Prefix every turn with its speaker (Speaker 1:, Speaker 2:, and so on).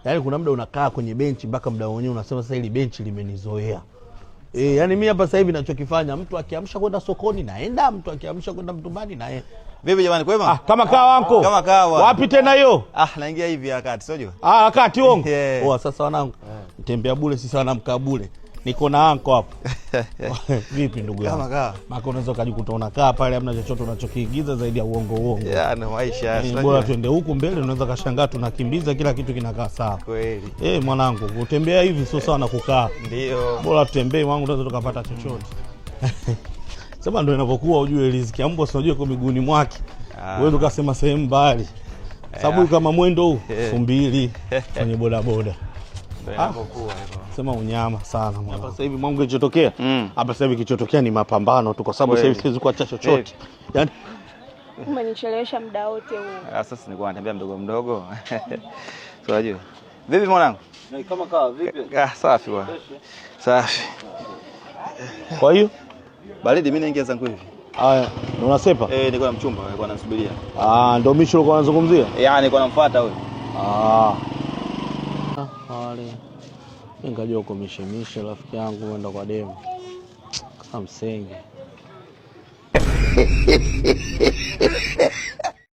Speaker 1: Yaani kuna muda unakaa kwenye benchi mpaka muda wenyewe unasema sasa hili benchi limenizoea. Yaani mimi hapa sasa hivi ninachokifanya, mtu akiamsha kwenda sokoni naenda, mtu akiamsha kwenda mtumbani naenda.
Speaker 2: Vipi jamani, kwema?
Speaker 1: Kama kawa anko.
Speaker 2: Kama kawa.
Speaker 1: Wapi tena hiyo?
Speaker 2: Naingia hivi wakati, sio?
Speaker 1: Wakati wongo. Sasa wanangu. Mtembea bure sisi wanamkaa bure. Niko na anko hapo. Vipi ndugu yangu?
Speaker 2: Kama kawa.
Speaker 1: Maka unaweza kujikuta unakaa pale hamna chochote unachokiigiza zaidi ya uongo.
Speaker 2: Na maisha.
Speaker 1: Bora twende huku mbele, unaweza kashangaa tunakimbiza kila kitu kinakaa sawa.
Speaker 2: Kweli.
Speaker 1: Mwanangu, kutembea hivi sio sawa na kukaa.
Speaker 2: Ndio.
Speaker 1: Bora tutembee mwanangu, tunaweza tukapata chochote. Sema ndio inapokuwa ujue riziki ya mbwa unajua kwa miguuni mwake. Wewe ukasema sehemu mbali. Sababu kama mwendo huu 2000 kwenye bodaboda.
Speaker 2: Ndio inapokuwa hivyo.
Speaker 1: Sema unyama sana mwana. Hapa sasa hivi mambo kilichotokea. Hapa sasa hivi kilichotokea ni mapambano tu kwa sababu sasa hivi siwezi kuacha chochote. Yaani
Speaker 3: umenichelewesha muda wote huu.
Speaker 2: Sasa nilikuwa natembea mdogo mdogo. Unajua. Vipi mwanangu?
Speaker 4: Kama kawa vipi?
Speaker 2: Safi bwana. Safi.
Speaker 1: Kwa hiyo
Speaker 2: baridi mimi naingia zangu hivi.
Speaker 1: Haya, unasepa?
Speaker 2: Nilikuwa na mchumba, nilikuwa nasubiria.
Speaker 1: Ndio misho ulikuwa unazungumzia?
Speaker 2: Nilikuwa namfuata huyo.
Speaker 1: Wale. Ngajua uko mishemishe rafiki yangu uenda kwa demo. Kama msenge.